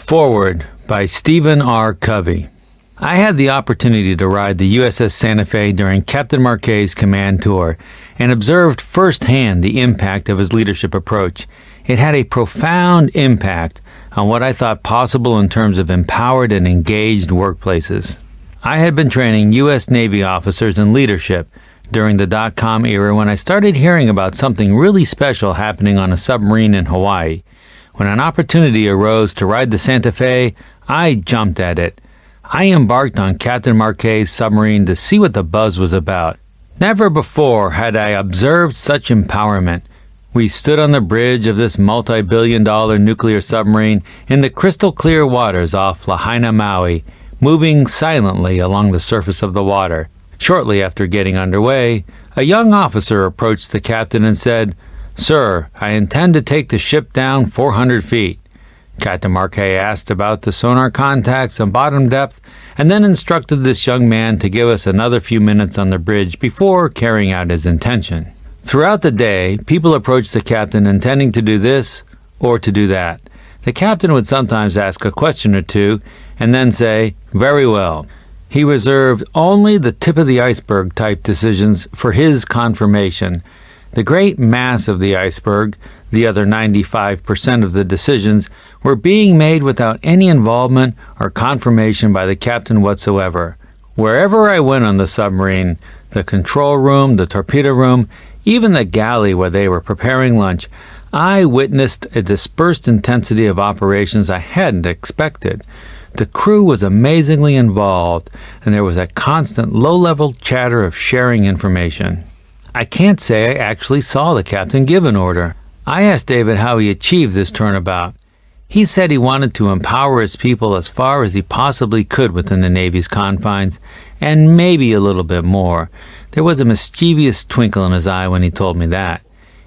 Forward by Stephen R. Covey. I had the opportunity to ride the USS Santa Fe during Captain Marquet's command tour and observed firsthand the impact of his leadership approach. It had a profound impact on what I thought possible in terms of empowered and engaged workplaces. I had been training U.S. Navy officers in leadership during the dot-com era when I started hearing about something really special happening on a submarine in Hawaii. When an opportunity arose to ride the Santa Fe, I jumped at it. I embarked on Captain Marquet's submarine to see what the buzz was about. Never before had I observed such empowerment. We stood on the bridge of this multi-billion-dollar nuclear submarine in the crystal-clear waters off Lahaina, Maui, moving silently along the surface of the water. Shortly after getting underway, a young officer approached the captain and said, "Sir, I intend to take the ship down 400 feet. Captain Marquet asked about the sonar contacts and bottom depth, and then instructed this young man to give us another few minutes on the bridge before carrying out his intention. Throughout the day, people approached the captain intending to do this or to do that. The captain would sometimes ask a question or two and then say, "Very well." He reserved only the tip of the iceberg type decisions for his confirmation. The great mass of the iceberg, the other 95% of the decisions, were being made without any involvement or confirmation by the captain whatsoever. Wherever I went on the submarine, the control room, the torpedo room, even the galley where they were preparing lunch, I witnessed a dispersed intensity of operations I hadn't expected. The crew was amazingly involved, and there was a constant low-level chatter of sharing information. I can't say I actually saw the captain give an order. I asked David how he achieved this turnabout. He said he wanted to empower his people as far as he possibly could within the Navy's confines, and maybe a little bit more. There was a mischievous twinkle in his eye when he told me that.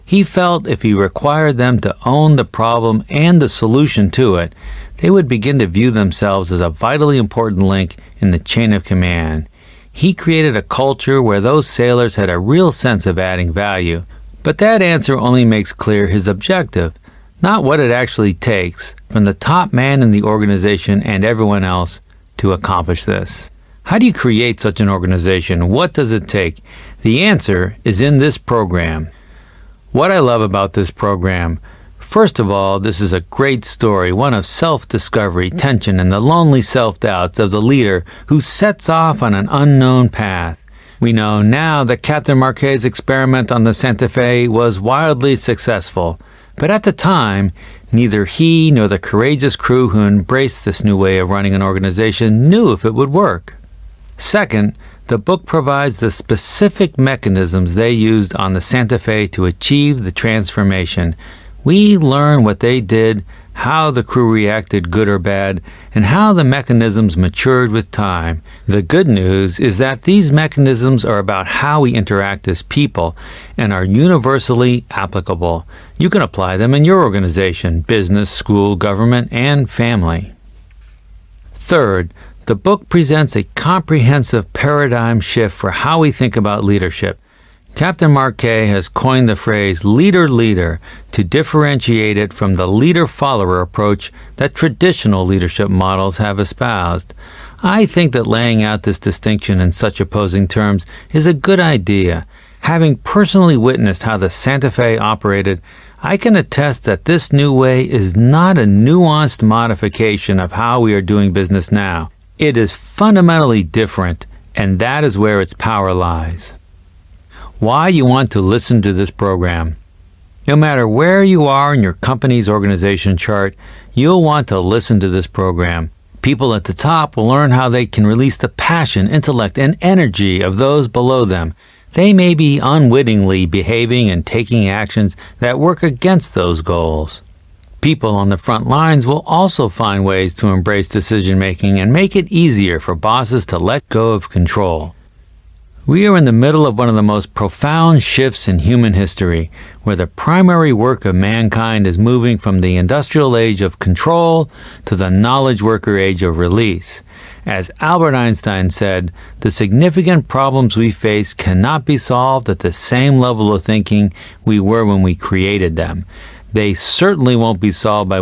He felt if he required them to own the problem and the solution to it, they would begin to view themselves as a vitally important link in the chain of command. He created a culture where those sailors had a real sense of adding value. But that answer only makes clear his objective, not what it actually takes from the top man in the organization and everyone else to accomplish this. How do you create such an organization? What does it take? The answer is in this program. What I love about this program, first of all, this is a great story, one of self-discovery, tension, and the lonely self-doubts of the leader who sets off on an unknown path. We know now that Captain Marquet's experiment on the Santa Fe was wildly successful, but at the time, neither he nor the courageous crew who embraced this new way of running an organization knew if it would work. Second, the book provides the specific mechanisms they used on the Santa Fe to achieve the transformation. We learn what they did, how the crew reacted, good or bad, and how the mechanisms matured with time. The good news is that these mechanisms are about how we interact as people and are universally applicable. You can apply them in your organization, business, school, government, and family. Third, the book presents a comprehensive paradigm shift for how we think about leadership. Captain Marquet has coined the phrase leader-leader to differentiate it from the leader-follower approach that traditional leadership models have espoused. I think that laying out this distinction in such opposing terms is a good idea. Having personally witnessed how the Santa Fe operated, I can attest that this new way is not a nuanced modification of how we are doing business now. It is fundamentally different, and that is where its power lies. Why you want to listen to this program. No matter where you are in your company's organization chart, you'll want to listen to this program. People at the top will learn how they can release the passion, intellect, and energy of those below them. They may be unwittingly behaving and taking actions that work against those goals. People on the front lines will also find ways to embrace decision-making and make it easier for bosses to let go of control. We are in the middle of one of the most profound shifts in human history, where the primary work of mankind is moving from the industrial age of control to the knowledge worker age of release. As Albert Einstein said, the significant problems we face cannot be solved at the same level of thinking we were when we created them. They certainly won't be solved by